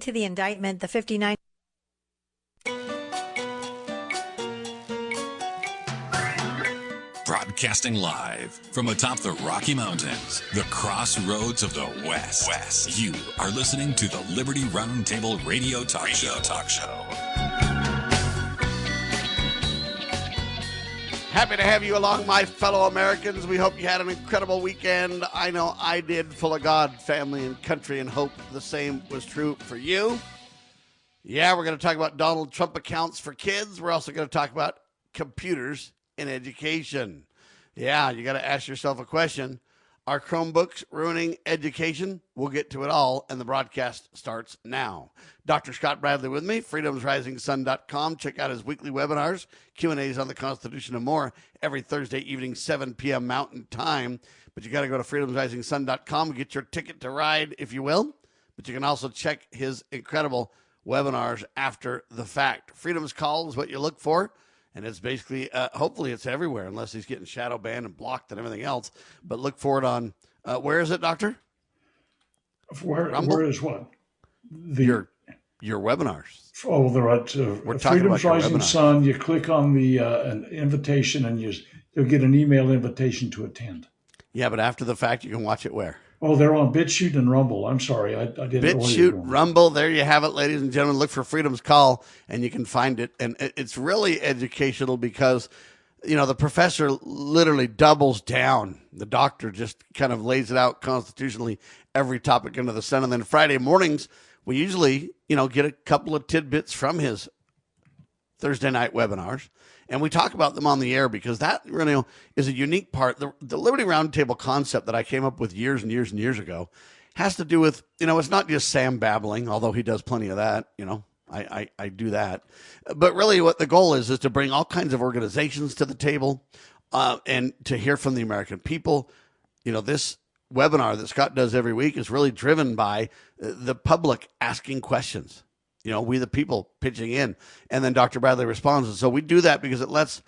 To the indictment, the 59. Broadcasting live from atop the Rocky Mountains, the crossroads of the West. You are listening to the Liberty RoundTable Radio Talk Show. Happy to have you along, my fellow Americans. We hope you had an incredible weekend. I know I did, full of God, family, and country, and hope the same was true for you. Yeah, we're going to talk about Donald Trump accounts for kids. We're also going to talk about computers in education. Yeah, you got to ask yourself a question. Are Chromebooks ruining education? We'll get to it all, and the broadcast starts now. Dr. Scott Bradley with me, freedomsrisingsun.com. Check out his weekly webinars, Q&As on the Constitution, and more every Thursday evening, 7 p.m. Mountain Time. But you got to go to freedomsrisingsun.com and get your ticket to ride, if you will. But you can also check his incredible webinars after the fact. Freedom's Call is what you look for. And it's basically, hopefully it's everywhere, unless he's getting shadow banned and blocked and everything else. But look for it on, where is it, Doctor? Where is what? Your webinars. Oh, they're at Freedom's Rising Sun. You click on the an invitation, and you'll get an email invitation to attend. Yeah, but after the fact, you can watch it where? Oh, they're on BitChute and Rumble. I'm sorry, I didn't know. BitChute, Rumble, there you have it, ladies and gentlemen. Look for Freedom's Call, and you can find it. And it's really educational because, you know, the professor literally doubles down. The doctor just kind of lays it out constitutionally, every topic under the sun. And then Friday mornings, we usually, get a couple of tidbits from his Thursday night webinars. And we talk about them on the air because that really is a unique part. The Liberty Roundtable concept that I came up with years and years and years ago has to do with, it's not just Sam babbling, although he does plenty of that. I do that. But really what the goal is to bring all kinds of organizations to the table and to hear from the American people. This webinar that Scott does every week is really driven by the public asking questions. We the people pitching in, and then Dr. Bradley responds. And so we do that because it lets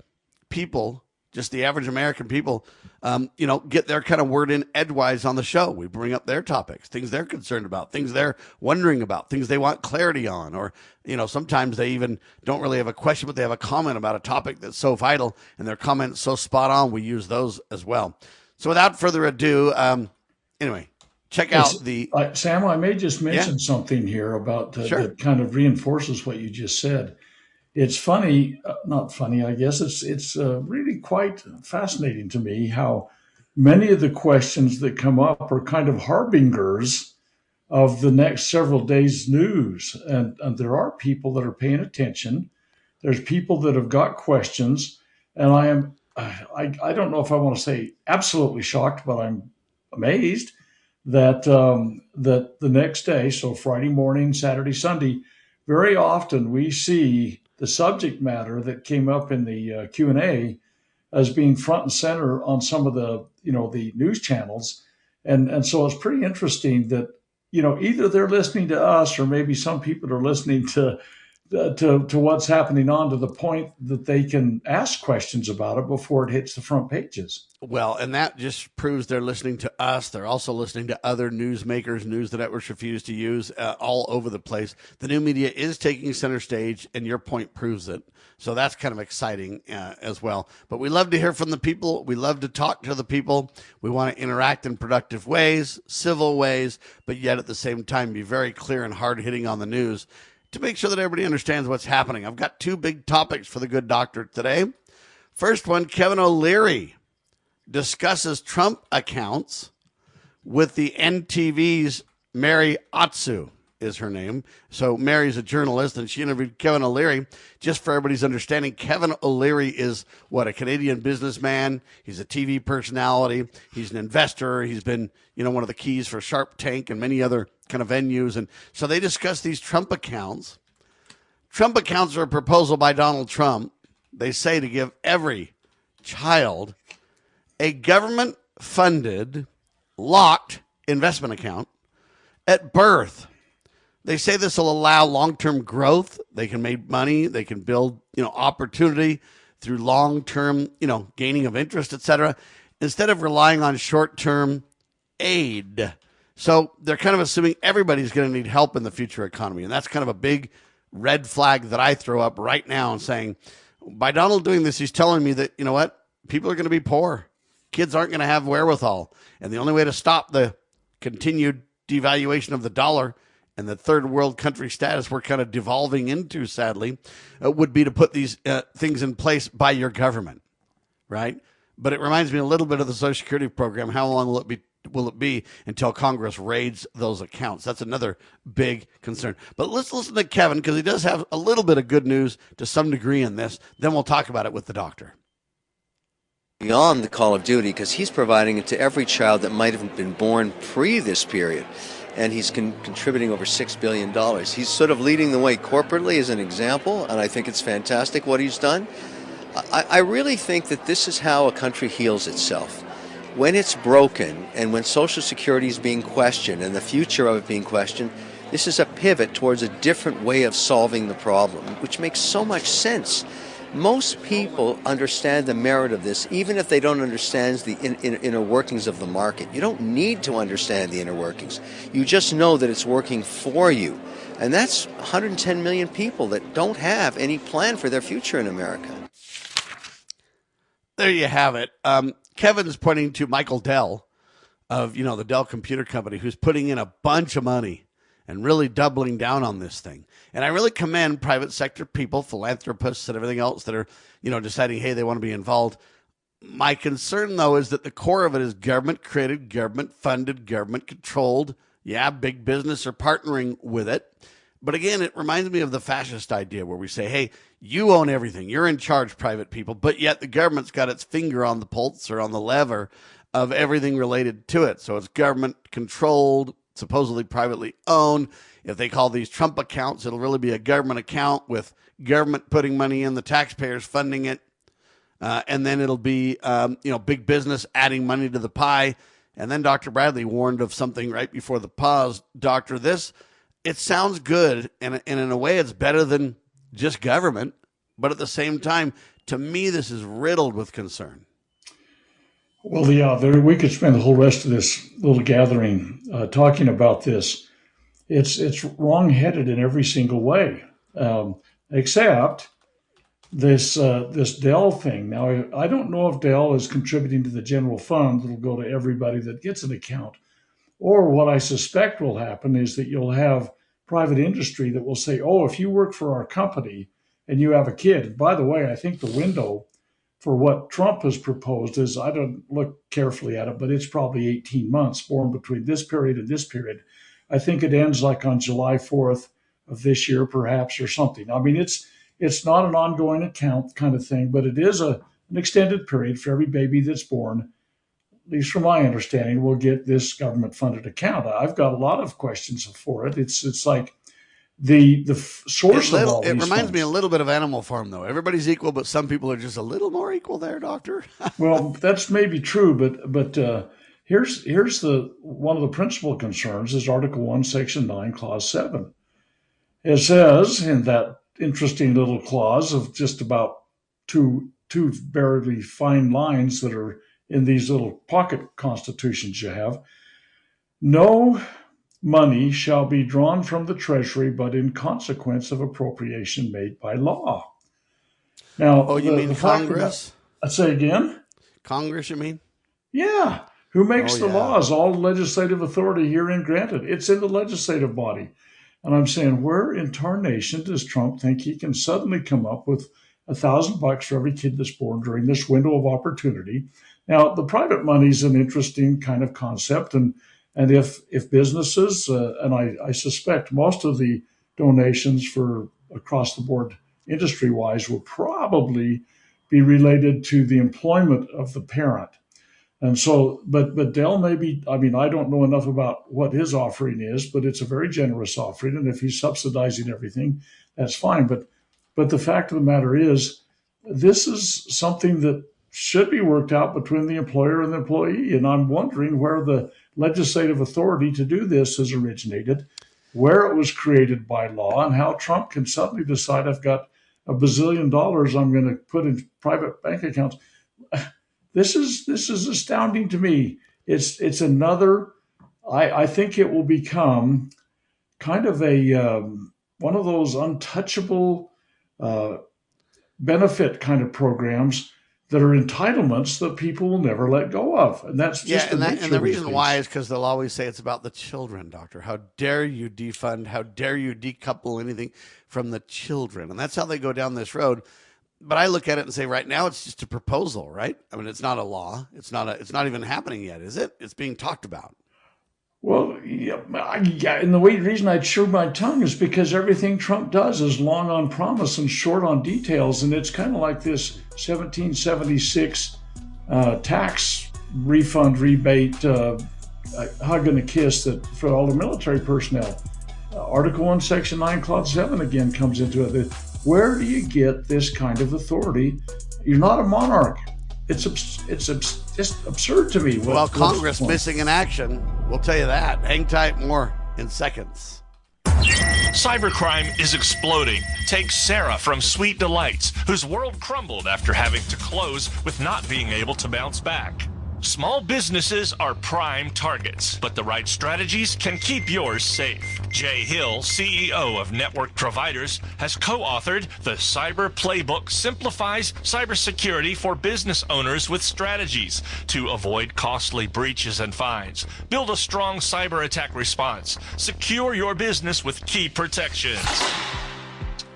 people, just the average American people, get their kind of word in edgewise on the show. We bring up their topics, things they're concerned about, things they're wondering about, things they want clarity on, or, sometimes they even don't really have a question, but they have a comment about a topic that's so vital, and their comment is so spot on. We use those as well. So without further ado, anyway. Check out Sam, I may just mention something here about that kind of reinforces what you just said. It's funny, not funny, I guess. It's really quite fascinating to me how many of the questions that come up are kind of harbingers of the next several days' news. And there are people that are paying attention. There's people that have got questions. And I don't know if I want to say absolutely shocked, but I'm amazed that the next day, so Friday morning, Saturday, Sunday, very often we see the subject matter that came up in the Q&A as being front and center on some of the the news channels, and so it's pretty interesting that either they're listening to us or maybe some people are listening to what's happening on to the point that they can ask questions about it before it hits the front pages. Well, and that just proves they're listening to us. They're also listening to other newsmakers, news the networks refuse to use, all over the place. The new media is taking center stage, and your point proves it. So that's kind of exciting as well. But we love to hear from the people. We love to talk to the people. We want to interact in productive ways, civil ways, but yet at the same time be very clear and hard-hitting on the news to make sure that everybody understands what's happening. I've got two big topics for the good doctor today. First one, Kevin O'Leary discusses Trump accounts with the NTV's Mary Otsu is her name. So Mary's a journalist, and she interviewed Kevin O'Leary. Just for everybody's understanding, Kevin O'Leary is a Canadian businessman. He's a TV personality. He's an investor. He's been, one of the keys for Shark Tank and many other kind of venues. And so they discuss these Trump accounts. Trump accounts are a proposal by Donald Trump. They say to give every child a government-funded, locked investment account at birth. They say this will allow long-term growth. They can make money. They can build, opportunity through long-term, gaining of interest, et cetera, instead of relying on short-term aid. So they're kind of assuming everybody's going to need help in the future economy. And that's kind of a big red flag that I throw up right now and saying, by Donald doing this, he's telling me that, you know what? People are going to be poor. Kids aren't going to have wherewithal. And the only way to stop the continued devaluation of the dollar and the third world country status we're kind of devolving into, sadly, would be to put these things in place by your government, right? But it reminds me a little bit of the Social Security program. How long will it be until Congress raids those accounts? That's another big concern. But let's listen to Kevin, because he does have a little bit of good news to some degree in this. Then we'll talk about it with the doctor. Beyond the call of duty, because he's providing it to every child that might have been born pre this period. And he's contributing over $6 billion. He's sort of leading the way corporately as an example, and I think it's fantastic what he's done. I really think that this is how a country heals itself. When it's broken and when Social Security is being questioned and the future of it being questioned, this is a pivot towards a different way of solving the problem, which makes so much sense. Most people understand the merit of this, even if they don't understand the inner workings of the market. You don't need to understand the inner workings. You just know that it's working for you. And that's 110 million people that don't have any plan for their future in America. There you have it. Kevin's pointing to Michael Dell of, the Dell Computer Company, who's putting in a bunch of money and really doubling down on this thing. And I really commend private sector people, philanthropists and everything else that are, deciding, hey, they want to be involved. My concern, though, is that the core of it is government created, government funded, government controlled. Yeah, big business are partnering with it. But again, it reminds me of the fascist idea where we say, hey, you own everything. You're in charge, private people. But yet the government's got its finger on the pulse or on the lever of everything related to it. So it's government controlled, supposedly privately owned. If they call these Trump accounts, it'll really be a government account with government putting money in, the taxpayers funding it. And then it'll be, big business adding money to the pie. And then Dr. Bradley warned of something right before the pause. Doctor, it sounds good. And in a way, it's better than just government. But at the same time, to me, this is riddled with concern. Well, we could spend the whole rest of this little gathering talking about this. It's wrong-headed in every single way, except this Dell thing. Now, I don't know if Dell is contributing to the general fund that'll go to everybody that gets an account, or what I suspect will happen is that you'll have private industry that will say, oh, if you work for our company and you have a kid, and by the way, I think the window for what Trump has proposed is, I don't look carefully at it, but it's probably 18 months born between this period and this period. I think it ends like on July 4th of this year, perhaps, or something. I mean, it's not an ongoing account kind of thing, but it is an extended period for every baby that's born, at least from my understanding, will get this government-funded account. I've got a lot of questions for it. It's like the source of all these It reminds funds. me a little bit of Animal Farm, though. Everybody's equal, but some people are just a little more equal there, Doctor. Well, that's maybe true, but here's one of the principal concerns is Article 1, Section 9, Clause 7. It says in that interesting little clause of just about two very fine lines that are in these little pocket constitutions you have, no money shall be drawn from the Treasury, but in consequence of appropriation made by law. Now, you mean Congress? I'd say again? Congress, you mean? Yeah. Who makes the yeah. laws? All legislative authority herein granted. It's in the legislative body. And I'm saying, where in tarnation does Trump think he can suddenly come up with $1,000 for every kid that's born during this window of opportunity? Now, the private money is an interesting kind of concept, and if businesses, and I suspect most of the donations for across the board industry-wise will probably be related to the employment of the parent. And so, but Dell may be, I don't know enough about what his offering is, but it's a very generous offering. And if he's subsidizing everything, that's fine. But the fact of the matter is, this is something that should be worked out between the employer and the employee. And I'm wondering where the legislative authority to do this has originated, where it was created by law, and how Trump can suddenly decide I've got $1 bazillion I'm going to put in private bank accounts. This is astounding to me. It's another I think it will become kind of one of those untouchable benefit kind of programs that are entitlements that people will never let go of. And that's just and the reason why is because they'll always say it's about the children, Doctor. How dare you defund? How dare you decouple anything from the children? And that's how they go down this road. But I look at it and say, right now it's just a proposal, right? I mean, it's not a law. It's not even happening yet, is it? It's being talked about. Well, yeah, and the reason I chew my tongue is because everything Trump does is long on promise and short on details, and it's kind of like this 1776 tax refund rebate hug and a kiss that for all the military personnel. Article 1, Section 9, Clause 7 again comes into it. Where do you get this kind of authority? You're not a monarch. It's just absurd to me. Well, Congress missing in action. We'll tell you that. Hang tight, more in seconds. Cybercrime is exploding. Take Sarah from Sweet Delights, whose world crumbled after having to close with not being able to bounce back. Small businesses are prime targets, but the right strategies can keep yours safe. Jay Hill, CEO of Network Providers, has co-authored The Cyber Playbook Simplifies Cybersecurity for Business Owners with Strategies to avoid costly breaches and fines. Build a strong cyber attack response. Secure your business with key protections.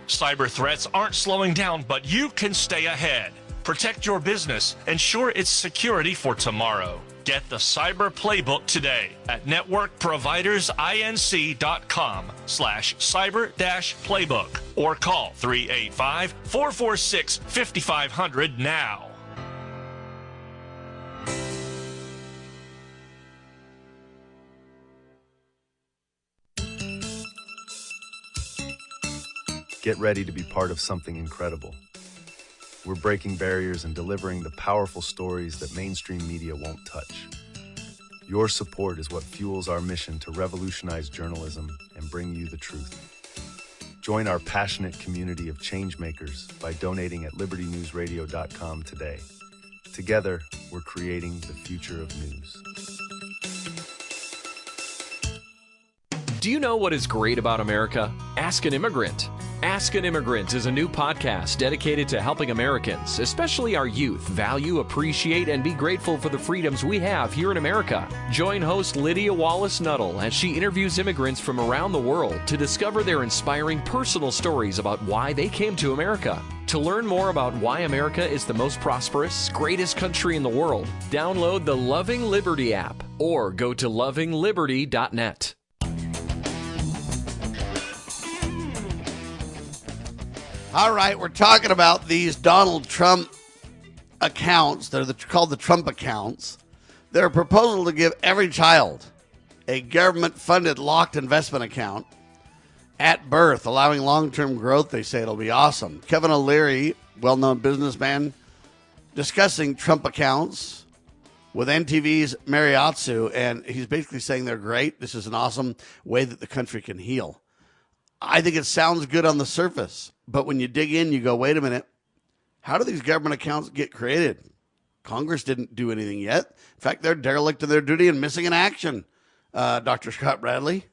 Cyber threats aren't slowing down, but you can stay ahead. Protect your business. Ensure its security for tomorrow. Get the Cyber Playbook today at networkprovidersinc.com/cyber-playbook or call 385-446-5500 now. Get ready to be part of something incredible. We're breaking barriers and delivering the powerful stories that mainstream media won't touch. Your support is what fuels our mission to revolutionize journalism and bring you the truth. Join our passionate community of changemakers by donating at libertynewsradio.com today. Together, we're creating the future of news. Do you know what is great about America? Ask an Immigrant. Ask an Immigrant is a new podcast dedicated to helping Americans, especially our youth, value, appreciate, and be grateful for the freedoms we have here in America. Join host Lydia Wallace-Nuttall as she interviews immigrants from around the world to discover their inspiring personal stories about why they came to America. To learn more about why America is the most prosperous, greatest country in the world, download the Loving Liberty app or go to lovingliberty.net. All right, we're talking about these Donald Trump accounts. They're called the Trump accounts. They're a proposal to give every child a government-funded locked investment account at birth, allowing long-term growth. They say it'll be awesome. Kevin O'Leary, well-known businessman, discussing Trump accounts with NTV's Mariatsu, and he's basically saying they're great. This is an awesome way that the country can heal. I think it sounds good on the surface, but when you dig in, you go, wait a minute, how do these government accounts get created? Congress didn't do anything yet. In fact, they're derelict in their duty and missing in action. Dr. Scott Bradley?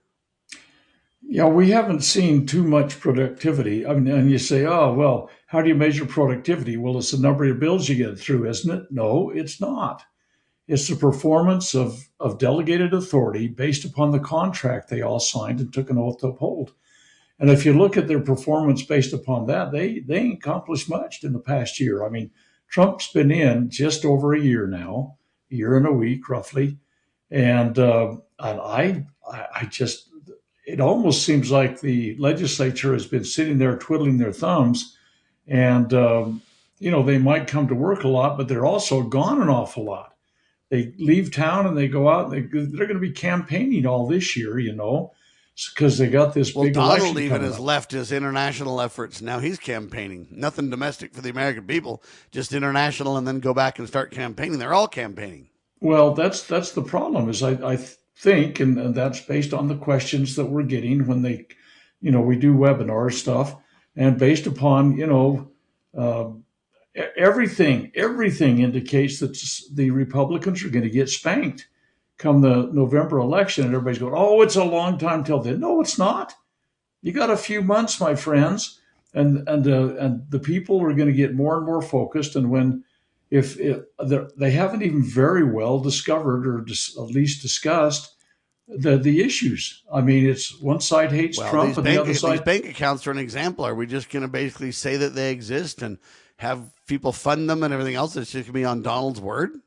Yeah, we haven't seen too much productivity. I mean, and you say, oh, well, how do you measure productivity? Well, it's the number of bills you get through, isn't it? No, it's not. It's the performance of delegated authority based upon the contract they all signed and took an oath to uphold. And if you look at their performance based upon that, they ain't accomplished much in the past year. I mean, Trump's been in just over a year now, a year and a week roughly. And I just, it almost seems like the legislature has been sitting there twiddling their thumbs and, they might come to work a lot, but they're also gone an awful lot. They leave town and they go out and they're going to be campaigning all this year, because they got this big election. Donald even has left his international efforts. Now he's campaigning. Nothing domestic for the American people, just international, and then go back and start campaigning. They're all campaigning. Well, that's the problem is I think, and that's based on the questions that we're getting when they, we do webinar stuff, and based upon, everything indicates that the Republicans are going to get spanked. come the November election, and everybody's going, "Oh, it's a long time till then." No, it's not. You got a few months, my friends, and the people are going to get more and more focused. And when if they haven't even very well discovered or at least discussed the issues. I mean, it's one side hates Trump and the other side. These bank accounts are an example. Are we just going to basically say that they exist and have people fund them and everything else? It's just going to be on Donald's word?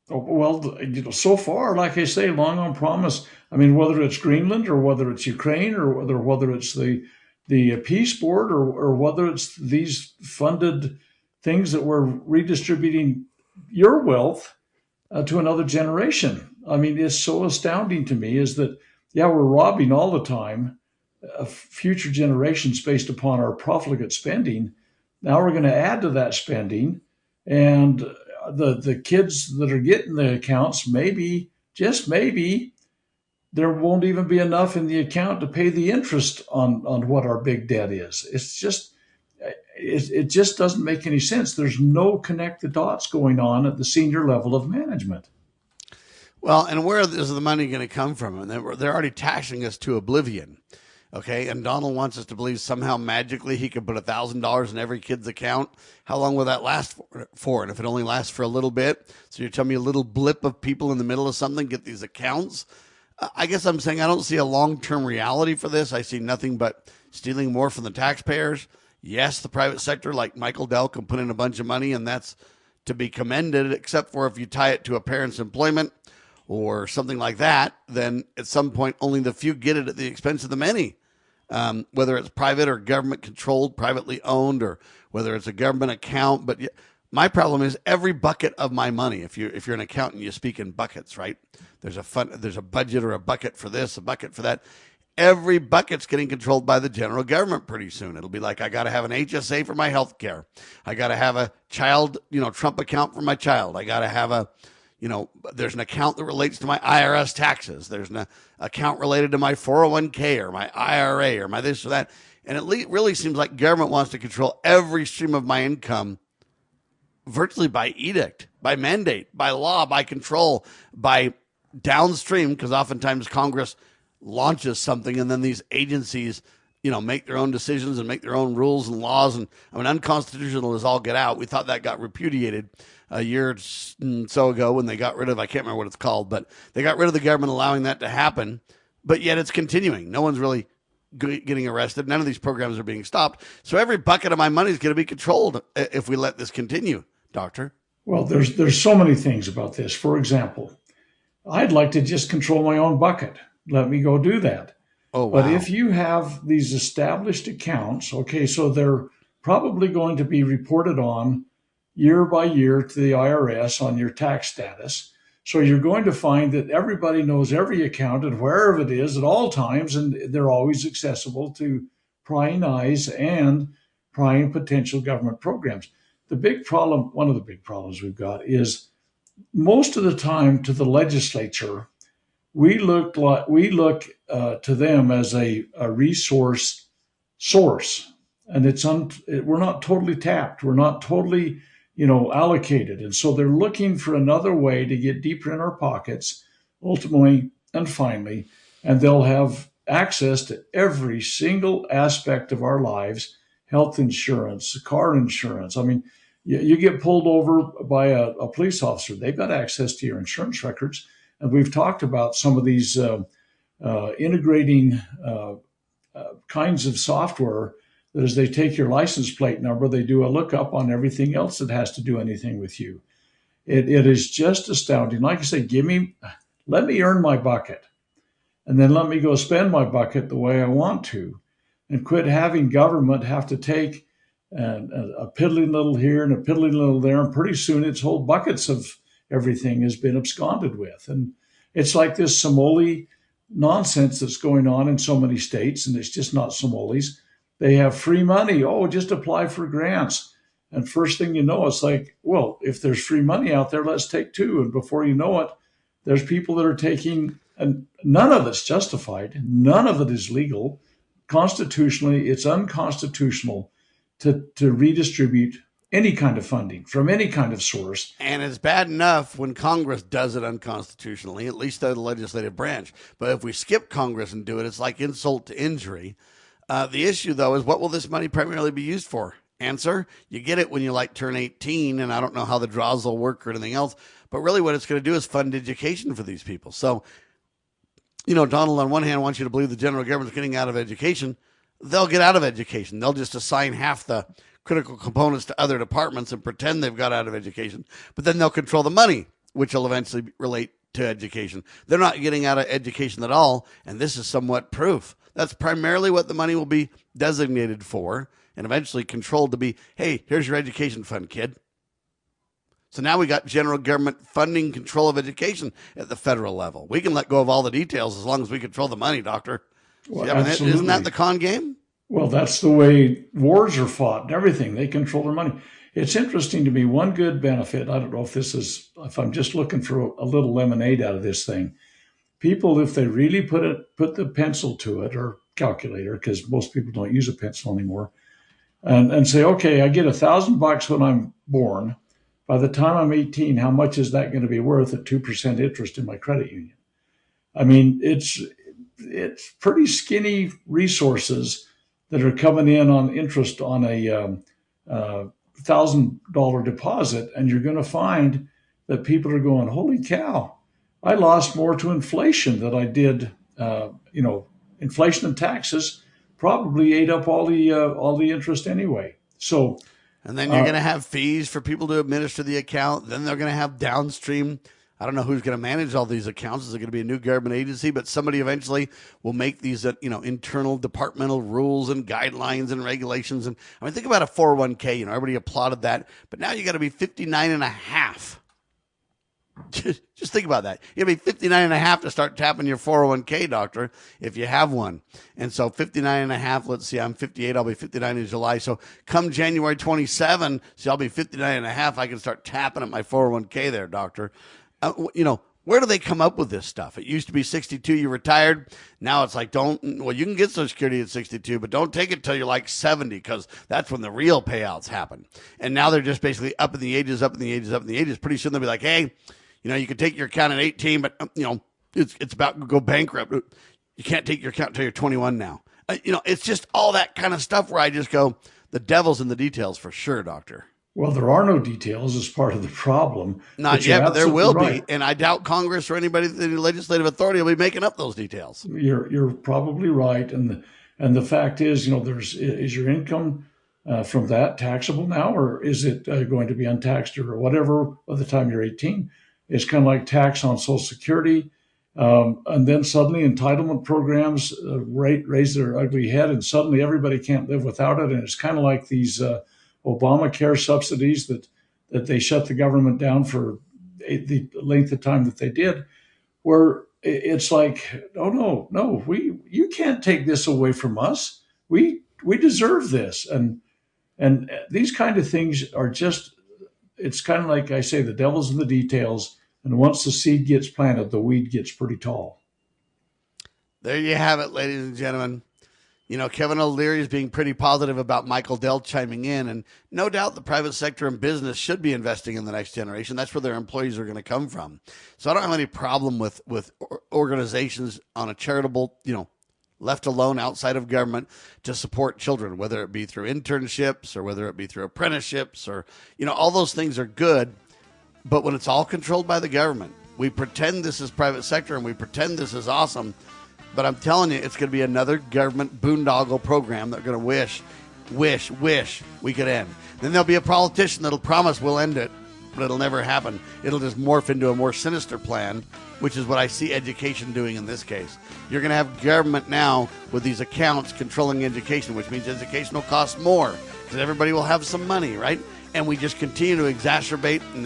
Oh, well, so far, like I say, long on promise. I mean, whether it's Greenland or whether it's Ukraine or whether it's the peace board or whether it's these funded things that we're redistributing your wealth to another generation. I mean, it's so astounding to me is that, yeah, we're robbing all the time future generations based upon our profligate spending. Now we're going to add to that spending, and the kids that are getting the accounts, maybe, just maybe, there won't even be enough in the account to pay the interest on what our big debt is. It's just, it just doesn't make any sense. There's no connect the dots going on at the senior level of management. Well, and where is the money going to come from? And they're already taxing us to oblivion. Okay, and Donald wants us to believe somehow magically he could put $1,000 in every kid's account. How long will that last for? And if it only lasts for a little bit, so you're telling me a little blip of people in the middle of something get these accounts? I guess I'm saying I don't see a long-term reality for this. I see nothing but stealing more from the taxpayers. Yes, the private sector, like Michael Dell, can put in a bunch of money, and that's to be commended, except for if you tie it to a parent's employment or something like that, then at some point only the few get it at the expense of the many. Whether it's private or government controlled, privately owned, or whether it's a government account. But my problem is every bucket of my money. If you're an accountant, you speak in buckets, right? There's a budget or a bucket for this, a bucket for that. Every bucket's getting controlled by the general government pretty soon. It'll be like, I got to have an HSA for my health care. I got to have a child, Trump account for my child. I got to have there's an account that relates to my IRS taxes. There's an account related to my 401k or my IRA or my this or that. And it really seems like government wants to control every stream of my income virtually by edict, by mandate, by law, by control, by downstream, because oftentimes Congress launches something and then these agencies, make their own decisions and make their own rules and laws. And unconstitutional is all get out. We thought that got repudiated a year or so ago when they got rid of, I can't remember what it's called, but they got rid of the government allowing that to happen. But yet it's continuing. No one's really getting arrested. None of these programs are being stopped. So every bucket of my money is going to be controlled if we let this continue, Doctor. Well, there's so many things about this. For example, I'd like to just control my own bucket. Let me go do that. Oh, wow. But if you have these established accounts, okay, so they're probably going to be reported on year by year to the IRS on your tax status. So you're going to find that everybody knows every account and wherever it is at all times, and they're always accessible to prying eyes and prying potential government programs. The big problem, one of the big problems we've got is most of the time to the legislature, we look to them as a resource source, and we're not totally tapped. We're not totally allocated. And so they're looking for another way to get deeper in our pockets, ultimately and finally, and they'll have access to every single aspect of our lives, health insurance, car insurance. I mean, you get pulled over by a police officer, they've got access to your insurance records. And we've talked about some of these integrating kinds of software that as they take your license plate number, they do a lookup on everything else that has to do anything with you. It is just astounding. Like I say, let me earn my bucket, and then let me go spend my bucket the way I want to, and quit having government have to take a piddling little here and a piddling little there, and pretty soon its whole buckets of everything has been absconded with. And it's like this Somali nonsense that's going on in so many states, and it's just not Somalis. They have free money. Oh, just apply for grants. And first thing you know, it's like, well, if there's free money out there, let's take two. And before you know it, there's people that are taking, and none of it's justified. None of it is legal. Constitutionally, it's unconstitutional to redistribute any kind of funding from any kind of source. And it's bad enough when Congress does it unconstitutionally, at least the legislative branch. But if we skip Congress and do it, it's like insult to injury. The issue, though, is what will this money primarily be used for? Answer, you get it when you turn 18, and I don't know how the draws will work or anything else, but really what it's going to do is fund education for these people. So, Donald on one hand wants you to believe the general government's getting out of education. They'll get out of education. They'll just assign half the critical components to other departments and pretend they've got out of education, but then they'll control the money, which will eventually relate to education. They're not getting out of education at all, and this is somewhat proof. That's primarily what the money will be designated for, and eventually controlled to be, hey, here's your education fund, kid. So now we got general government funding control of education at the federal level. We can let go of all the details as long as we control the money, doctor. Well, isn't that the con game? Well, that's the way wars are fought and everything. They control their money. It's interesting to me, one good benefit, I don't know if I'm just looking for a little lemonade out of this thing. People, if they really put the pencil to it, or calculator, because most people don't use a pencil anymore, and say, okay, I get $1,000 when I'm born. By the time I'm 18, how much is that going to be worth at 2% interest in my credit union? I mean, it's pretty skinny resources that are coming in on interest on a $1,000 deposit, and you're going to find that people are going, holy cow, I lost more to inflation than I did. Inflation and taxes probably ate up all the interest anyway. So, and then you're going to have fees for people to administer the account. Then they're going to have downstream. I don't know who's going to manage all these accounts. Is it going to be a new government agency? But somebody eventually will make these, internal departmental rules and guidelines and regulations. And I mean, think about a 401k. Everybody applauded that. But now you got to be 59 and a half. Just think about that. You'll be 59 and a half to start tapping your 401k, doctor, if you have one. And so 59 and a half, let's see, I'm 58. I'll be 59 in July. So come January 27, I'll be 59 and a half. I can start tapping at my 401k there, doctor. Where do they come up with this stuff? It used to be 62, you retired. Now it's like, you can get Social Security at 62, but don't take it till you're like 70, because that's when the real payouts happen. And now they're just basically up in the ages. Pretty soon they'll be like, hey, you can take your account at 18, but, it's about to go bankrupt. You can't take your account until you're 21 now. It's just all that kind of stuff where I just go, the devil's in the details for sure, doctor. Well, there are no details as part of the problem. Not yet, but there will be. And I doubt Congress or anybody in the legislative authority will be making up those details. You're probably right. And the fact is, is your income from that taxable now, or is it going to be untaxed or whatever by the time you're 18? It's kind of like tax on Social Security. And then suddenly entitlement programs raise their ugly head, and suddenly everybody can't live without it. And it's kind of like these Obamacare subsidies that they shut the government down for the length of time that they did, where it's like, oh, no, you can't take this away from us. We deserve this. And these kind of things are just, it's kind of like I say, the devil's in the details. And once the seed gets planted, the weed gets pretty tall. There you have it, ladies and gentlemen. Kevin O'Leary is being pretty positive about Michael Dell chiming in, and no doubt the private sector and business should be investing in the next generation. That's where their employees are going to come from. So I don't have any problem with organizations on a charitable, left alone outside of government to support children, whether it be through internships or whether it be through apprenticeships or, all those things are good. But when it's all controlled by the government, we pretend this is private sector and we pretend this is awesome. But I'm telling you, it's going to be another government boondoggle program that we're going to wish we could end. Then there'll be a politician that'll promise we'll end it, but it'll never happen. It'll just morph into a more sinister plan, which is what I see education doing in this case. You're going to have government now with these accounts controlling education, which means education will cost more because everybody will have some money, right? And we just continue to exacerbate and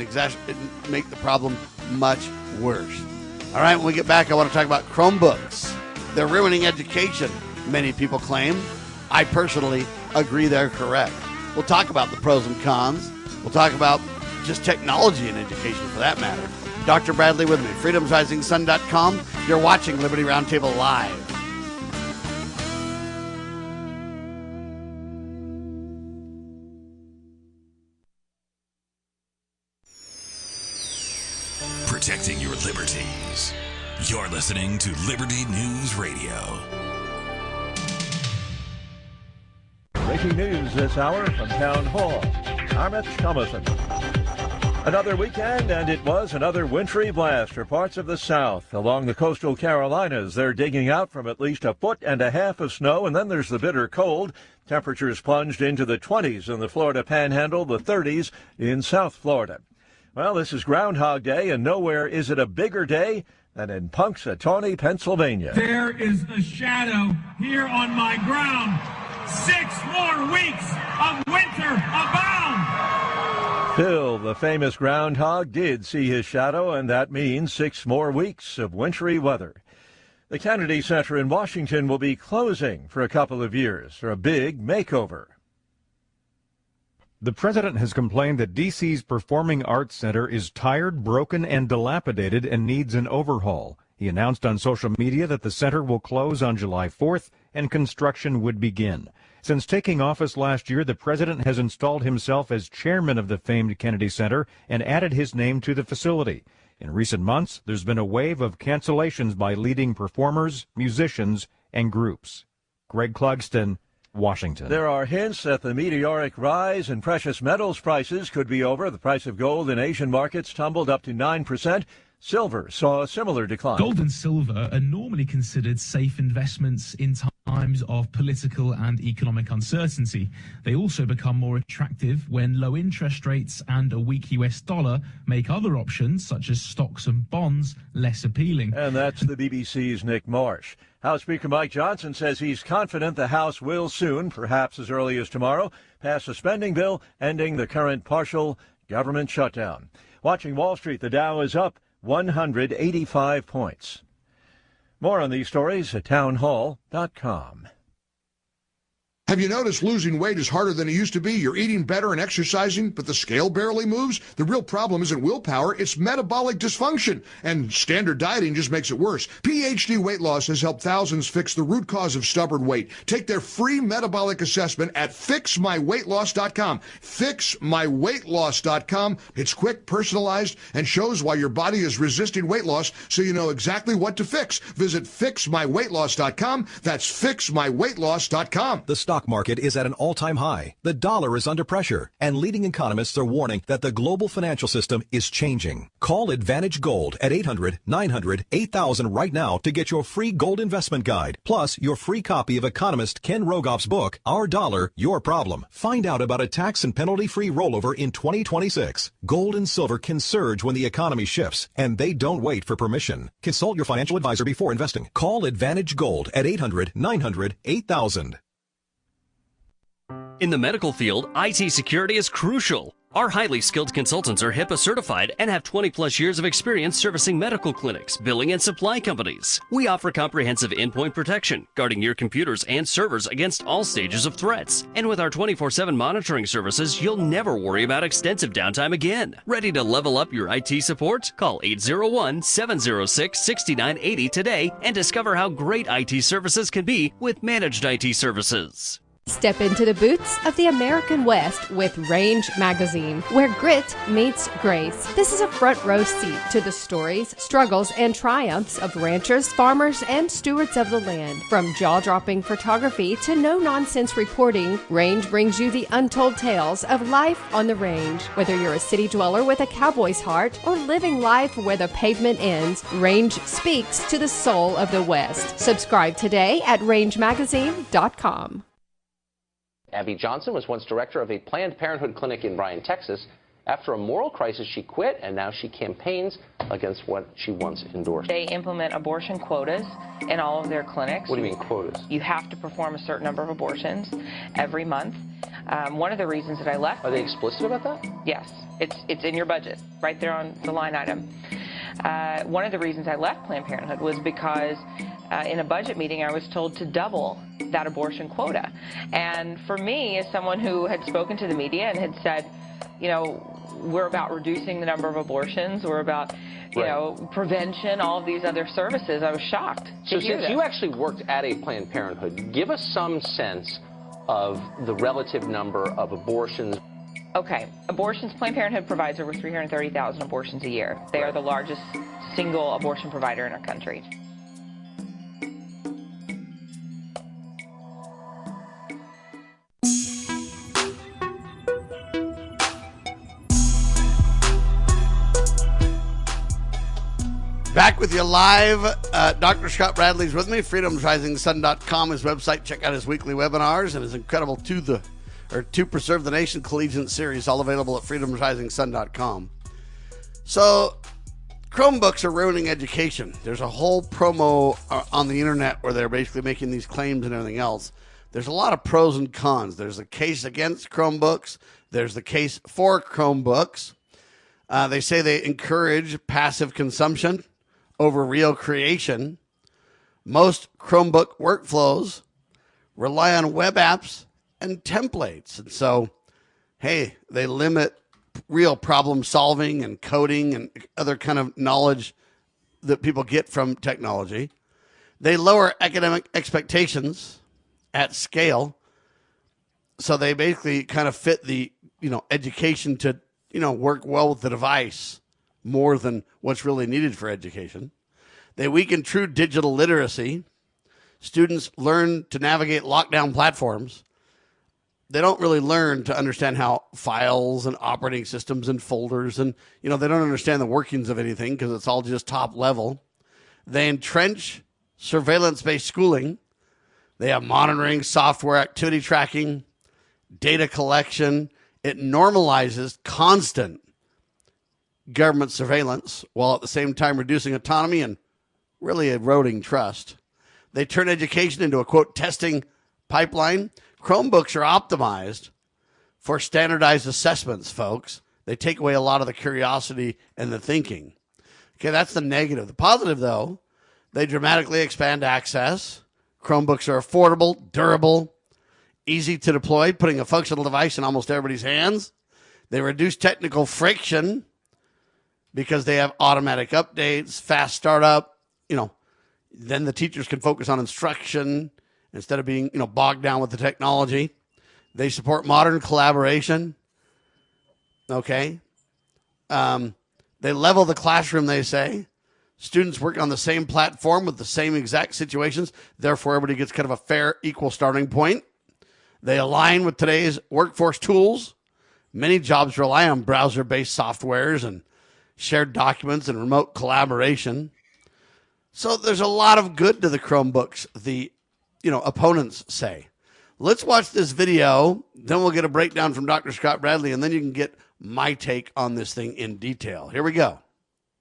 make the problem much worse. All right, when we get back, I want to talk about Chromebooks. They're ruining education, many people claim. I personally agree they're correct. We'll talk about the pros and cons. We'll talk about just technology in education for that matter. Dr. Bradley with me, freedomsrisingsun.com. You're watching Liberty Roundtable Live. protecting your liberties. You're listening to Liberty News Radio. Breaking news this hour from Town Hall. Armit Thomason. Another weekend, and it was another wintry blast for parts of the South. Along the coastal Carolinas, they're digging out from at least 1.5 feet of snow, and then there's the bitter cold. Temperatures plunged into the 20s in the Florida Panhandle, the 30s in South Florida. Well, this is Groundhog Day, and nowhere is it a bigger day than in Punxsutawney, Pennsylvania. There is a shadow here on my ground. 6 more weeks of winter abound. Phil, the famous groundhog, did see his shadow, and that means 6 more weeks of wintry weather. The Kennedy Center in Washington will be closing for a couple of years for a big makeover. The president has complained that D.C.'s Performing Arts Center is tired, broken, and dilapidated and needs an overhaul. He announced on social media that the center will close on July 4th and construction would begin. Since taking office last year, the president has installed himself as chairman of the famed Kennedy Center and added his name to the facility. In recent months, there's been a wave of cancellations by leading performers, musicians, and groups. Greg Clugston, Washington. There are hints that the meteoric rise in precious metals prices could be over. The price of gold in Asian markets tumbled up to 9%. Silver saw a similar decline. Gold and silver are normally considered safe investments in times of political and economic uncertainty. They also become more attractive when low interest rates and a weak US dollar make other options, such as stocks and bonds, less appealing. And that's the BBC's Nick Marsh. House Speaker Mike Johnson says he's confident the House will soon, perhaps as early as tomorrow, pass a spending bill ending the current partial government shutdown. Watching Wall Street, the Dow is up 185 points. More on these stories at townhall.com. Have you noticed losing weight is harder than it used to be? You're eating better and exercising, but the scale barely moves? The real problem isn't willpower, it's metabolic dysfunction. And standard dieting just makes it worse. PhD Weight Loss has helped thousands fix the root cause of stubborn weight. Take their free metabolic assessment at fixmyweightloss.com. Fixmyweightloss.com. It's quick, personalized, and shows why your body is resisting weight loss, so you know exactly what to fix. Visit fixmyweightloss.com. That's fixmyweightloss.com. The stock market is at an all-time high. The dollar is under pressure, and leading economists are warning that the global financial system is changing. Call Advantage Gold at 800-900-8000 right now to get your free gold investment guide, plus your free copy of economist Ken Rogoff's book, Our Dollar, Your Problem. Find out about a tax and penalty-free rollover in 2026. Gold and silver can surge when the economy shifts, and they don't wait for permission. Consult your financial advisor before investing. Call Advantage Gold at 800-900-8000. In the medical field, IT security is crucial. Our highly skilled consultants are HIPAA certified and have 20-plus years of experience servicing medical clinics, billing, and supply companies. We offer comprehensive endpoint protection, guarding your computers and servers against all stages of threats. And with our 24/7 monitoring services, you'll never worry about extensive downtime again. Ready to level up your IT support? Call 801-706-6980 today and discover how great IT services can be with managed IT services. Step into the boots of the American West with Range Magazine, where grit meets grace. This is a front row seat to the stories, struggles, and triumphs of ranchers, farmers, and stewards of the land. From jaw-dropping photography to no-nonsense reporting, Range brings you the untold tales of life on the range. Whether you're a city dweller with a cowboy's heart or living life where the pavement ends, Range speaks to the soul of the West. Subscribe today at rangemagazine.com. Abby Johnson was once director of a Planned Parenthood clinic in Bryan, Texas. After a moral crisis, she quit, and now she campaigns against what she once endorsed. They implement abortion quotas in all of their clinics. What do you mean quotas? You have to perform a certain number of abortions every month. One of the reasons that I left... Are they explicit about that? Yes. It's in your budget, right there on the line item. One of the reasons I left Planned Parenthood was because in a budget meeting I was told to double that abortion quota. And for me, as someone who had spoken to the media and had said, you know, we're about reducing the number of abortions, we're about, you know, prevention, all of these other services, I was shocked to hear since this. You actually worked at a Planned Parenthood, give us some sense of the relative number of abortions. Okay, abortions, Planned Parenthood provides over 330,000 abortions a year. They are the largest single abortion provider in our country. Back with you live. Dr. Scott Bradley's with me. freedomsrisingsun.com, his website. Check out his weekly webinars and his incredible To Preserve the Nation collegiate series, all available at freedomsrisingsun.com. So, Chromebooks are ruining education. There's a whole promo on the internet where they're basically making these claims and everything else. There's a lot of pros and cons. There's a case against Chromebooks. There's the case for Chromebooks. They say they encourage passive consumption over real creation. Most Chromebook workflows rely on web apps and templates. And so, hey, they limit real problem solving and coding and other kind of knowledge that people get from technology. They lower academic expectations at scale. So they basically kind of fit the, education to, work well with the device more than what's really needed for education. They weaken true digital literacy. Students learn to navigate lockdown platforms. They don't really learn to understand how files and operating systems and folders and, they don't understand the workings of anything because it's all just top level. They entrench surveillance-based schooling. They have monitoring, software, activity tracking, data collection. It normalizes constant government surveillance while at the same time reducing autonomy and really eroding trust. They turn education into a, quote, testing pipeline. Chromebooks are optimized for standardized assessments, folks. They take away a lot of the curiosity and the thinking. Okay, that's the negative. The positive, though, they dramatically expand access. Chromebooks are affordable, durable, easy to deploy, putting a functional device in almost everybody's hands. They reduce technical friction because they have automatic updates, fast startup. Then the teachers can focus on instruction instead of being, bogged down with the technology. They support modern collaboration. Okay. They level the classroom, they say. Students work on the same platform with the same exact situations. Therefore, everybody gets kind of a fair, equal starting point. They align with today's workforce tools. Many jobs rely on browser-based softwares and shared documents and remote collaboration. So there's a lot of good to the Chromebooks, the opponents say. Let's watch this video, then we'll get a breakdown from Dr. Scott Bradley, and then you can get my take on this thing in detail. Here we go.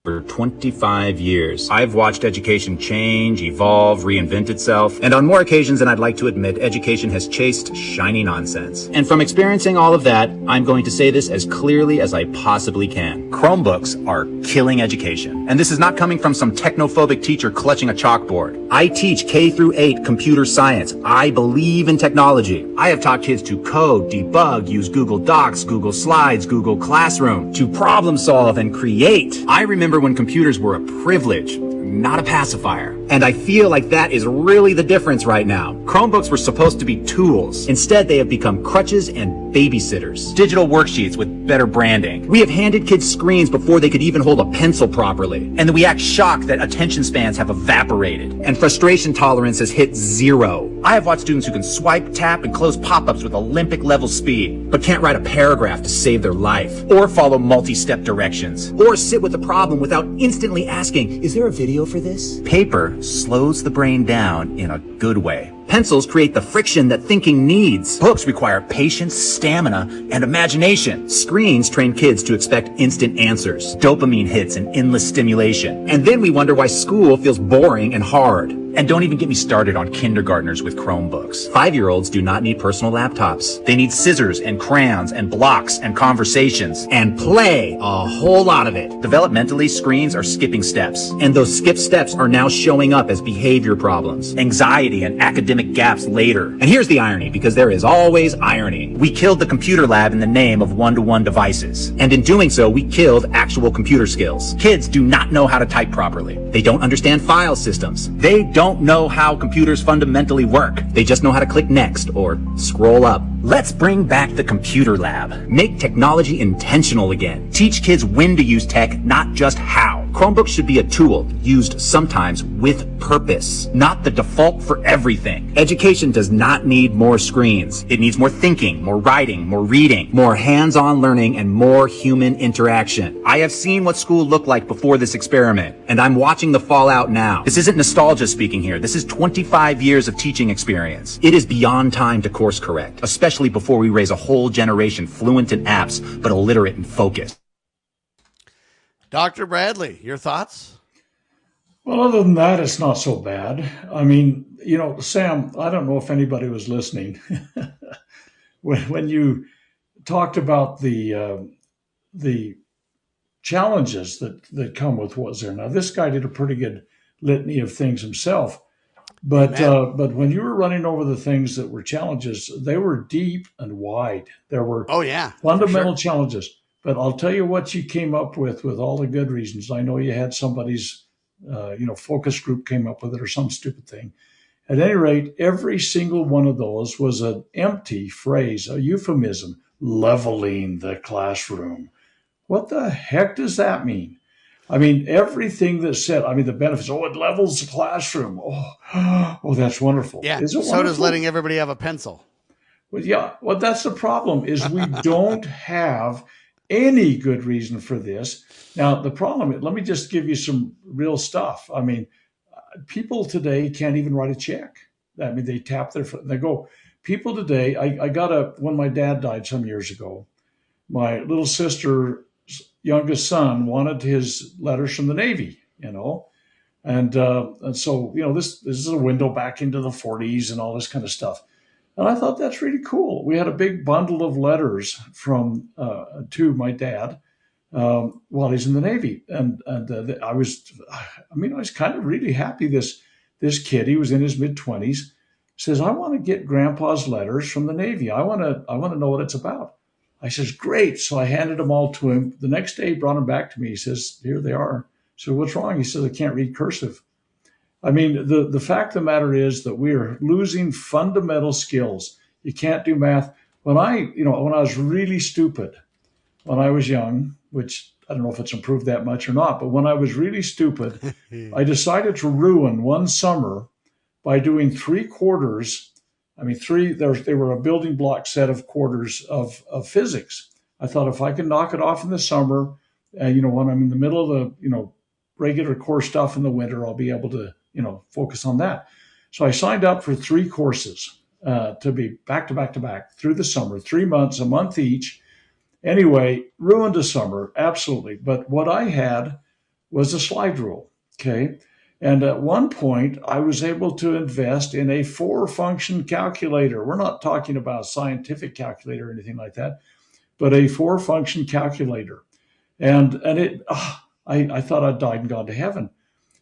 For 25 years, I've watched education change, evolve, reinvent itself, and on more occasions than I'd like to admit, education has chased shiny nonsense. And from experiencing all of that, I'm going to say this as clearly as I possibly can. Chromebooks are killing education. And this is not coming from some technophobic teacher clutching a chalkboard. I teach K through 8 computer science. I believe in technology. I have taught kids to code, debug, use Google Docs, Google Slides, Google Classroom, to problem solve and create. I remember when computers were a privilege, not a pacifier. And I feel like that is really the difference right now. Chromebooks were supposed to be tools. Instead, they have become crutches and babysitters. Digital worksheets with better branding. We have handed kids screens before they could even hold a pencil properly. And we act shocked that attention spans have evaporated. And frustration tolerance has hit 0. I have watched students who can swipe, tap, and close pop-ups with Olympic-level speed, but can't write a paragraph to save their life, or follow multi-step directions, or sit with a problem without instantly asking, is there a video for this? Paper slows the brain down in a good way. Pencils create the friction that thinking needs. Books require patience, stamina, and imagination. Screens train kids to expect instant answers, dopamine hits, and endless stimulation. And then we wonder why school feels boring and hard. And don't even get me started on kindergartners with Chromebooks. 5-year-olds do not need personal laptops. They need scissors and crayons and blocks and conversations and play, a whole lot of it. Developmentally, screens are skipping steps. And those skipped steps are now showing up as behavior problems, anxiety, and academic gaps later. And here's the irony, because there is always irony. We killed the computer lab in the name of one-to-one devices. And in doing so, we killed actual computer skills. Kids do not know how to type properly. They don't understand file systems. They don't know how computers fundamentally work. They just know how to click next or scroll up. Let's bring back the computer lab. Make technology intentional again. Teach kids when to use tech, not just how. Chromebooks should be a tool used sometimes with purpose, not the default for everything. Education does not need more screens. It needs more thinking, more writing, more reading, more hands-on learning, and more human interaction. I have seen what school looked like before this experiment, and I'm watching the fallout now. This isn't nostalgia speaking here. This is 25 years of teaching experience. It is beyond time to course correct, especially before we raise a whole generation fluent in apps, but illiterate in focus. Dr. Bradley, your thoughts? Well, other than that, it's not so bad. I mean, Sam, I don't know if anybody was listening when you talked about the challenges that come with what's there. Now, this guy did a pretty good litany of things himself, but when you were running over the things that were challenges, they were deep and wide. There were fundamental challenges. But I'll tell you what you came up with all the good reasons. I know you had somebody's, focus group came up with it or some stupid thing. At any rate, every single one of those was an empty phrase, a euphemism, leveling the classroom. What the heck does that mean? I mean, everything that said, the benefits, it levels the classroom. Oh, that's wonderful. Yeah, Is it so wonderful? does letting everybody have a pencil. Well, yeah, that's the problem is we don't have any good reason for this. Now, the problem is, let me just give you some real stuff. I mean, people today can't even write a check. I mean, they tap their foot and they go. People today, when my dad died some years ago, my little sister's youngest son wanted his letters from the Navy, and so, this is a window back into the 40s and all this kind of stuff. And I thought that's really cool. We had a big bundle of letters from to my dad while he's in the Navy, and I was kind of really happy. This kid, he was in his mid-20s, says, "I want to get Grandpa's letters from the Navy. I want to know what it's about." I says, "Great." So I handed them all to him. The next day, he brought them back to me. He says, "Here they are." So what's wrong? He says, "I can't read cursive." I mean, the fact of the matter is that we are losing fundamental skills. You can't do math. When I was really stupid, when I was young, which I don't know if it's improved that much or not, but when I was really stupid, I decided to ruin one summer by doing 3 quarters. They were a building block set of quarters of physics. I thought if I can knock it off in the summer, when I'm in the middle of the, regular core stuff in the winter, I'll be able to, focus on that. So I signed up for 3 courses to be back to back to back through the summer, 3 months, a month each. Anyway, ruined a summer, absolutely. But what I had was a slide rule, okay? And at one point, I was able to invest in a 4-function calculator. We're not talking about a scientific calculator or anything like that, but a 4-function calculator. And I thought I'd died and gone to heaven.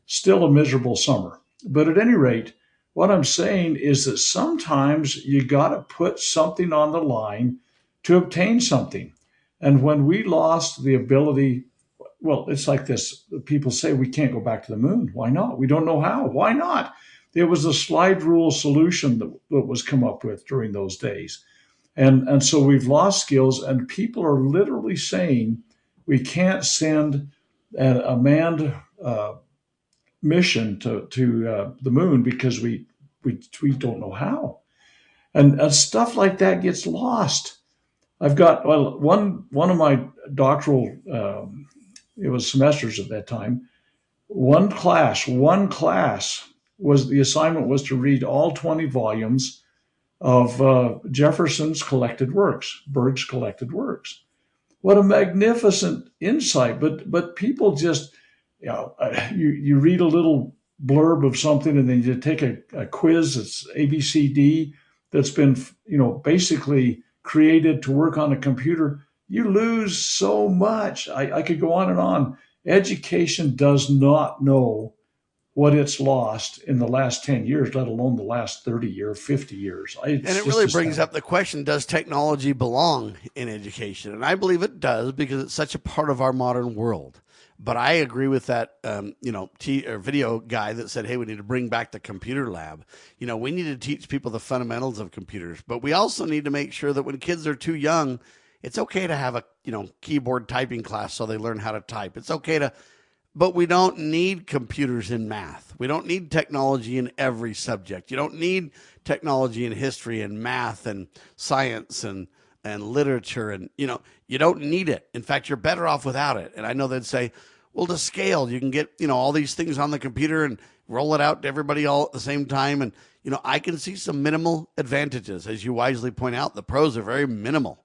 Still a miserable summer. But at any rate, what I'm saying is that sometimes you got to put something on the line to obtain something. And when we lost the ability, well, it's like this. People say we can't go back to the moon. Why not? We don't know how. Why not? There was a slide rule solution that was come up with during those days. And so we've lost skills, and people are literally saying we can't send a manned mission to the moon because we don't know how, and stuff like that gets lost. I've got one of my doctoral it was semesters at that time. One class was the assignment was to read all 20 volumes of Jefferson's collected works, Berg's collected works. What a magnificent insight! But people just, you read a little blurb of something and then you take a quiz that's ABCD that's been, basically created to work on a computer. You lose so much. I could go on and on. Education does not know what it's lost in the last 10 years, let alone the last 30 years, 50 years. And it really brings up the question, does technology belong in education? And I believe it does, because it's such a part of our modern world. But I agree with that, video guy that said, hey, we need to bring back the computer lab. We need to teach people the fundamentals of computers. But we also need to make sure that when kids are too young, it's okay to have a, keyboard typing class so they learn how to type. It's okay but we don't need computers in math. We don't need technology in every subject. You don't need technology in history and math and science and literature. And, you don't need it. In fact, you're better off without it. And I know they'd say, well, to scale, you can get, all these things on the computer and roll it out to everybody all at the same time. And, I can see some minimal advantages. As you wisely point out, the pros are very minimal.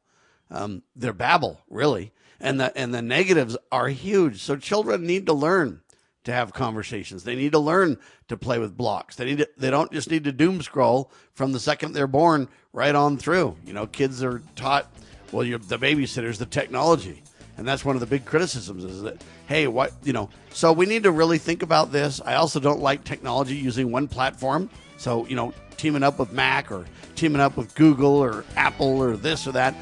They're babble, really. And the negatives are huge. So children need to learn to have conversations. They need to learn to play with blocks. They don't just need to doom scroll from the second they're born right on through. Kids are taught, well, the babysitter's the technology. And that's one of the big criticisms is that, hey, so we need to really think about this. I also don't like technology using one platform. So, teaming up with Mac or teaming up with Google or Apple or this or that.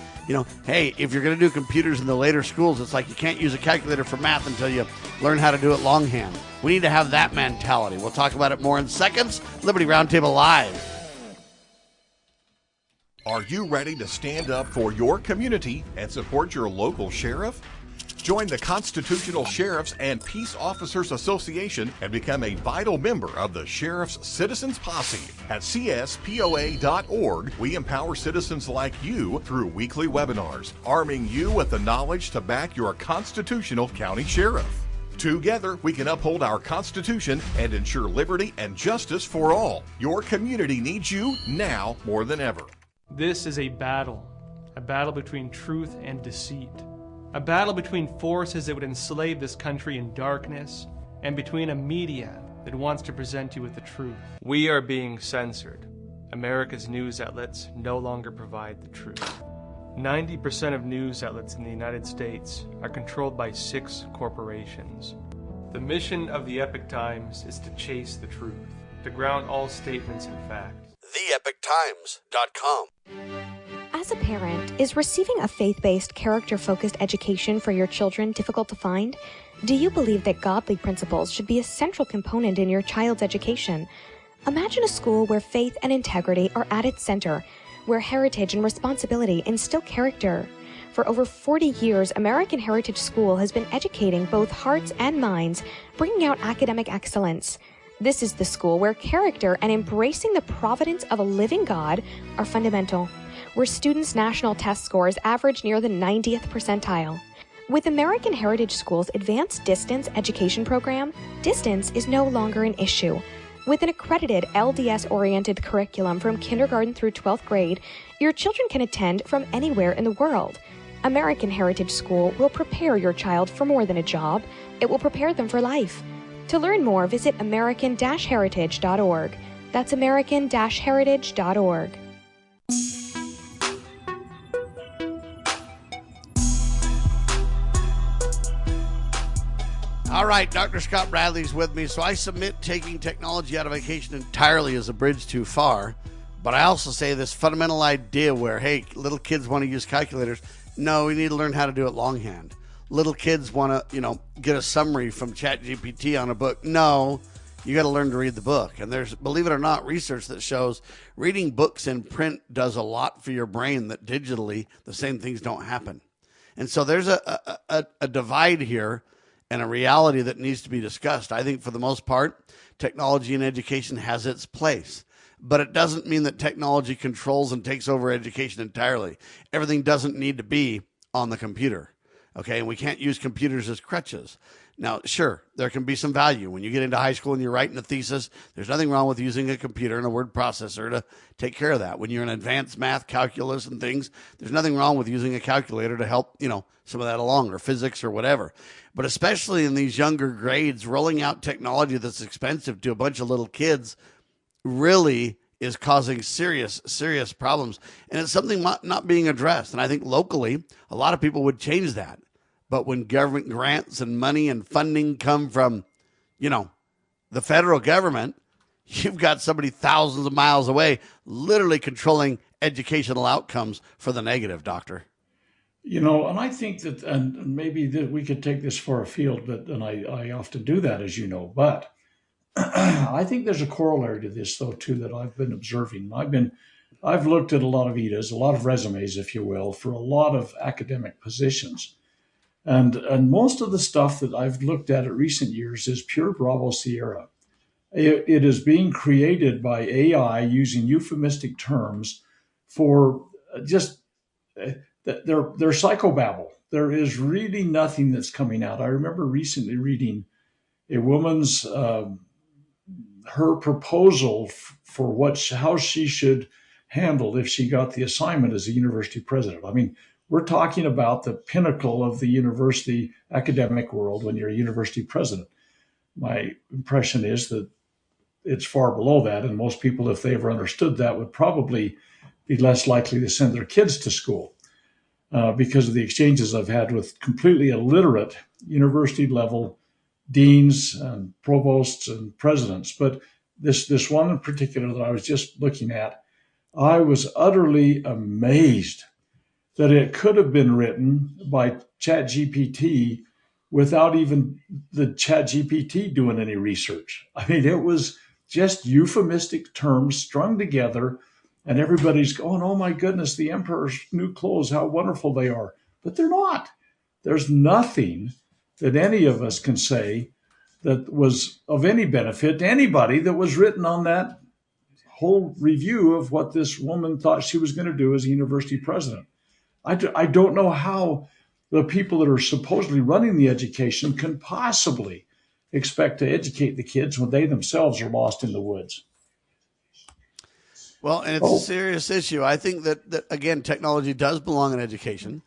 Hey, if you're going to do computers in the later schools, it's like you can't use a calculator for math until you learn how to do it longhand. We need to have that mentality. We'll talk about it more in seconds. Liberty Roundtable Live. Are you ready to stand up for your community and support your local sheriff? Join the Constitutional Sheriffs and Peace Officers Association and become a vital member of the Sheriff's Citizens Posse. At cspoa.org, we empower citizens like you through weekly webinars, arming you with the knowledge to back your constitutional county sheriff. Together, we can uphold our Constitution and ensure liberty and justice for all. Your community needs you now more than ever. This is a battle between truth and deceit. A battle between forces that would enslave this country in darkness and between a media that wants to present you with the truth. We are being censored. America's news outlets no longer provide the truth. 90% of news outlets in the United States are controlled by 6 corporations. The mission of the Epoch Times is to chase the truth, to ground all statements in fact. TheEpochTimes.com. As a parent, is receiving a faith-based, character-focused education for your children difficult to find? Do you believe that godly principles should be a central component in your child's education? Imagine a school where faith and integrity are at its center, where heritage and responsibility instill character. For over 40 years, American Heritage School has been educating both hearts and minds, bringing out academic excellence. This is the school where character and embracing the providence of a living God are fundamental, where students' national test scores average near the 90th percentile. With American Heritage School's advanced distance education program, distance is no longer an issue. With an accredited LDS-oriented curriculum from kindergarten through 12th grade, your children can attend from anywhere in the world. American Heritage School will prepare your child for more than a job. It will prepare them for life. To learn more, visit american-heritage.org. That's american-heritage.org. All right, Dr. Scott Bradley's with me. So I submit taking technology out of education entirely is a bridge too far. But I also say this fundamental idea where, hey, little kids want to use calculators. No, we need to learn how to do it longhand. Little kids want to, get a summary from ChatGPT on a book. No, you got to learn to read the book. And there's, believe it or not, research that shows reading books in print does a lot for your brain that digitally the same things don't happen. And so there's a divide here and a reality that needs to be discussed. I think for the most part, technology in education has its place. But it doesn't mean that technology controls and takes over education entirely. Everything doesn't need to be on the computer. Okay, and we can't use computers as crutches. Now, sure, there can be some value. When you get into high school and you're writing a thesis, there's nothing wrong with using a computer and a word processor to take care of that. When you're in advanced math, calculus, and things, there's nothing wrong with using a calculator to help, some of that along, or physics or whatever. But especially in these younger grades, rolling out technology that's expensive to a bunch of little kids really is causing serious problems. And it's something not being addressed. And I think locally, a lot of people would change that. But when government grants and money and funding come from, the federal government, you've got somebody thousands of miles away literally controlling educational outcomes for the negative, Doctor. And I think that, and maybe that we could take this far afield, and I often do that, as you know, but I think there's a corollary to this, though, too, that I've been observing. I've looked at a lot of EDAs, a lot of resumes, if you will, for a lot of academic positions. And most of the stuff that I've looked at in recent years is pure Bravo Sierra. It is being created by AI using euphemistic terms for just they're psychobabble. There is really nothing that's coming out. I remember recently reading a woman's her proposal for how she should handle if she got the assignment as a university president. I mean, we're talking about the pinnacle of the university academic world when you're a university president. My impression is that it's far below that, and most people, if they ever understood that, would probably be less likely to send their kids to school because of the exchanges I've had with completely illiterate university-level deans and provosts and presidents. But this one in particular that I was just looking at, I was utterly amazed that it could have been written by ChatGPT without even the ChatGPT doing any research. I mean, it was just euphemistic terms strung together, and everybody's going, oh my goodness, the emperor's new clothes, how wonderful they are. But they're not. There's nothing that any of us can say that was of any benefit to anybody that was written on that whole review of what this woman thought she was going to do as a university president. I don't know how the people that are supposedly running the education can possibly expect to educate the kids when they themselves are lost in the woods. Well, and it's a serious issue. I think that, again, technology does belong in education,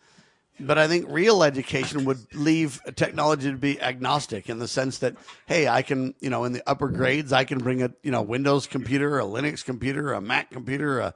but I think real education would leave technology to be agnostic in the sense that, hey, I can, in the upper grades, I can bring a, Windows computer, a Linux computer, a Mac computer, a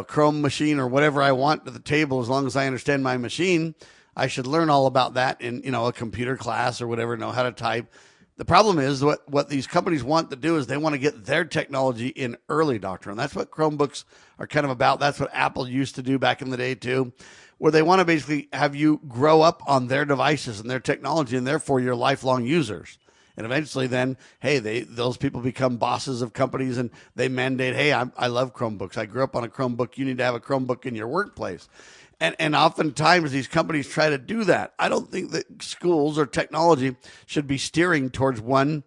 Chrome machine or whatever I want to the table. As long as I understand my machine, I should learn all about that in, a computer class or whatever, know how to type. The problem is what these companies want to do is they want to get their technology in early, Doctor. And that's what Chromebooks are kind of about. That's what Apple used to do back in the day too, where they want to basically have you grow up on their devices and their technology, and therefore you're lifelong users. And eventually then, hey, those people become bosses of companies and they mandate, hey, I love Chromebooks. I grew up on a Chromebook. You need to have a Chromebook in your workplace. And oftentimes these companies try to do that. I don't think that schools or technology should be steering towards one,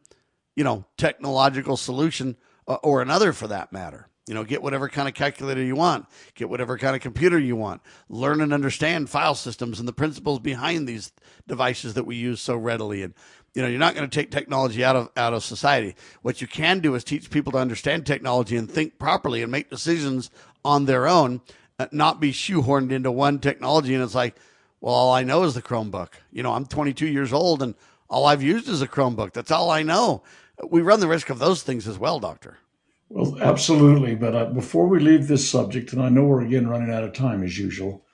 technological solution or another for that matter. Get whatever kind of calculator you want, get whatever kind of computer you want, learn and understand file systems and the principles behind these devices that we use so readily. And, you're not going to take technology out of society. What you can do is teach people to understand technology and think properly and make decisions on their own, not be shoehorned into one technology. And it's like, well, all I know is the Chromebook. I'm 22 years old and all I've used is a Chromebook. That's all I know. We run the risk of those things as well, Doctor. Well, absolutely. But before we leave this subject, and I know we're again running out of time as usual,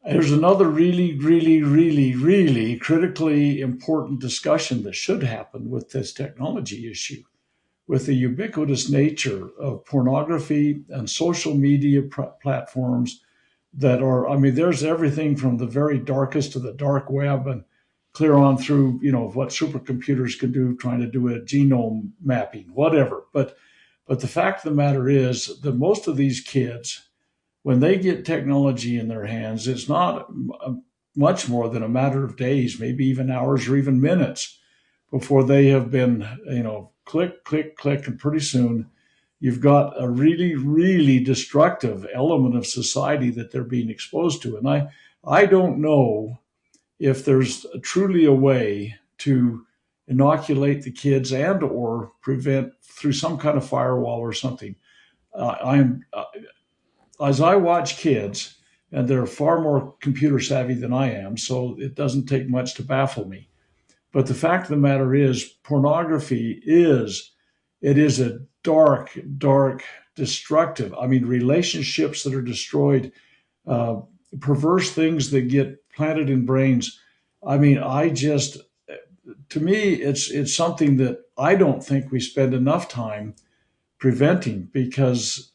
there's another really, really, really, really critically important discussion that should happen with this technology issue, with the ubiquitous nature of pornography and social media platforms that are, there's everything from the very darkest to the dark web and clear on through, what supercomputers can do, trying to do a genome mapping, whatever. But the fact of the matter is that most of these kids, when they get technology in their hands, it's not much more than a matter of days, maybe even hours or even minutes before they have been, click, click, click. And pretty soon you've got a really, really destructive element of society that they're being exposed to. And I don't know if there's truly a way to inoculate the kids and or prevent through some kind of firewall or something. As I watch kids, and they're far more computer savvy than I am, so it doesn't take much to baffle me. But the fact of the matter is, pornography is a dark, dark, destructive. Relationships that are destroyed, perverse things that get planted in brains. To me, it's something that I don't think we spend enough time preventing, because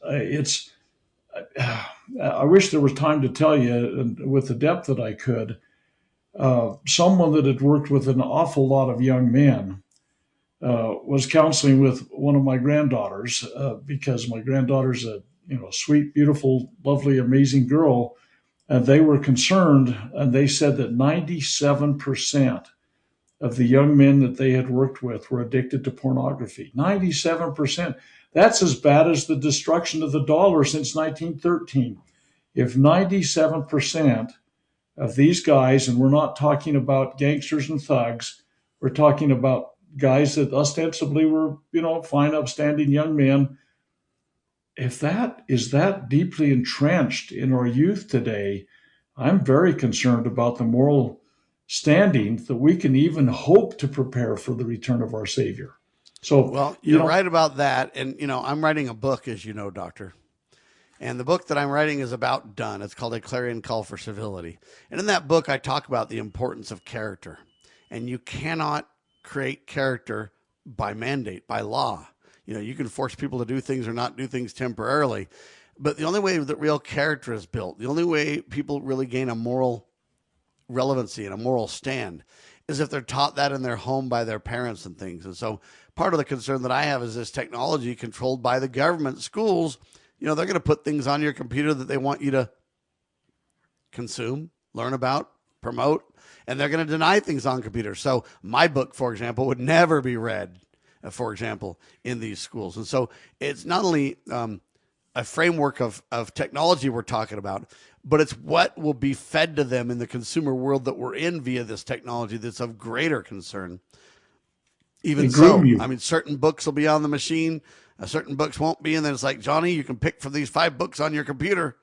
I wish there was time to tell you with the depth that I could. Someone that had worked with an awful lot of young men was counseling with one of my granddaughters because my granddaughter's a sweet, beautiful, lovely, amazing girl, and they were concerned, and they said that 97% of the young men that they had worked with were addicted to pornography. 97%. That's as bad as the destruction of the dollar since 1913. If 97% of these guys, and we're not talking about gangsters and thugs, we're talking about guys that ostensibly were, fine, upstanding young men. If that is that deeply entrenched in our youth today, I'm very concerned about the moral standing that we can even hope to prepare for the return of our Savior. So, well, you're right about that. And, I'm writing a book, as you know, Doctor. And the book that I'm writing is about done. It's called A Clarion Call for Civility. And in that book, I talk about the importance of character. And you cannot create character by mandate, by law. You can force people to do things or not do things temporarily. But the only way that real character is built, the only way people really gain a moral relevancy and a moral stand is if they're taught that in their home by their parents and things. And so part of the concern that I have is this technology controlled by the government schools. They're going to put things on your computer that they want you to consume, learn about, promote, and they're going to deny things on computers. So my book, for example, would never be read, for example, in these schools. And so it's not only a framework of technology we're talking about, but it's what will be fed to them in the consumer world that we're in via this technology that's of greater concern. Even so, certain books will be on the machine, certain books won't be, and then it's like, Johnny, you can pick from these 5 books on your computer.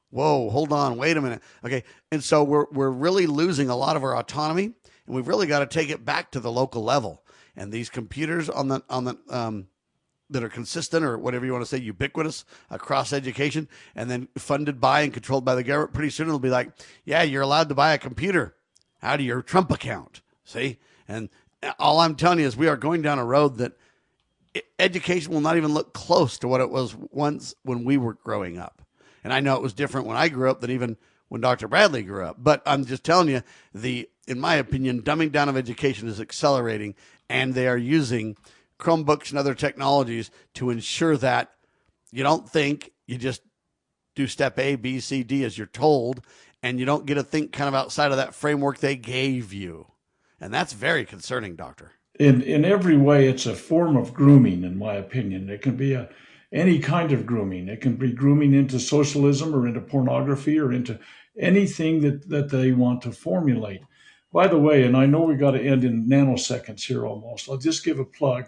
Whoa, hold on, wait a minute. Okay, and so we're really losing a lot of our autonomy, and we've really got to take it back to the local level. And these computers on the that are consistent, or whatever you want to say, ubiquitous across education, and then funded by and controlled by the government, pretty soon it'll be like, yeah, you're allowed to buy a computer out of your Trump account. See? And all I'm telling you is we are going down a road that education will not even look close to what it was once when we were growing up. And I know it was different when I grew up than even when Dr. Bradley grew up. But I'm just telling you, in my opinion, dumbing down of education is accelerating, and they are using Chromebooks and other technologies to ensure that you don't think, you just do step A, B, C, D as you're told, and you don't get to think kind of outside of that framework they gave you. And that's very concerning, Doctor. In every way, it's a form of grooming, in my opinion. It can be any kind of grooming. It can be grooming into socialism or into pornography or into anything that they want to formulate. By the way, and I know we got to end in nanoseconds here almost, I'll just give a plug.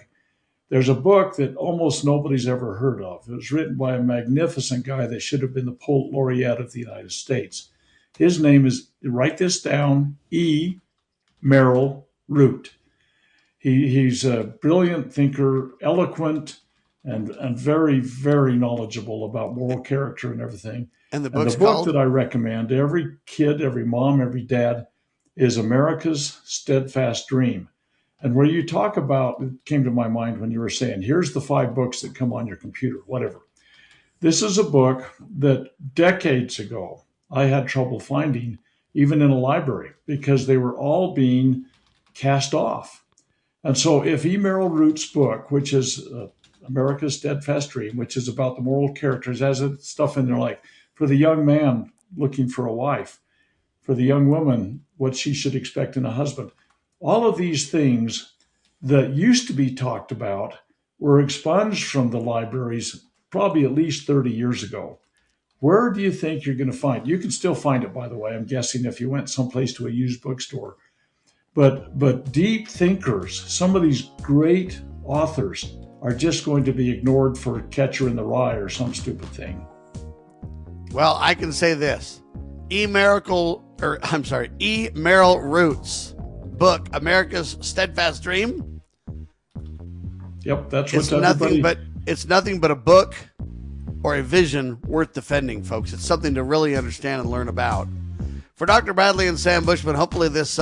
There's a book that almost nobody's ever heard of. It was written by a magnificent guy that should have been the poet laureate of the United States. His name is, write this down, E. Merrill Root. He's a brilliant thinker, eloquent, and very, very knowledgeable about moral character and everything. And the book that I recommend to every kid, every mom, every dad is America's Steadfast Dream. And where you talk about, it came to my mind when you were saying, here's the 5 books that come on your computer, whatever. This is a book that decades ago I had trouble finding, even in a library, because they were all being cast off. And so if E. Merrill Root's book, which is America's Steadfast Dream, which is about the moral characters, has stuff in there like, for the young man looking for a wife, for the young woman, what she should expect in a husband. All of these things that used to be talked about were expunged from the libraries probably at least 30 years ago. Where do you think you're going to find? You can still find it, by the way, I'm guessing, if you went someplace to a used bookstore. But deep thinkers, some of these great authors, are just going to be ignored for Catcher in the Rye or some stupid thing. Well, I can say this. E. Merrill Root's book, America's Steadfast Dream. Yep, that's it's nothing but a book or a vision worth defending, folks. It's something to really understand and learn about. For Dr. Bradley and Sam Bushman, hopefully this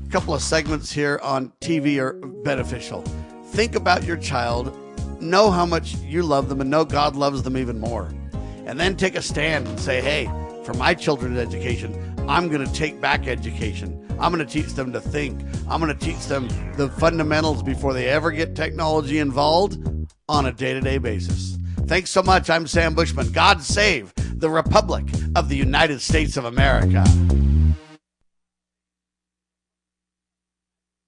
couple of segments here on TV are beneficial. Think about your child, know how much you love them, and know God loves them even more. and then take a stand and say, hey, for my children's education, I'm going to take back education. I'm going to teach them to think. I'm going to teach them the fundamentals before they ever get technology involved on a day-to-day basis. Thanks so much. I'm Sam Bushman. God save the Republic of the United States of America.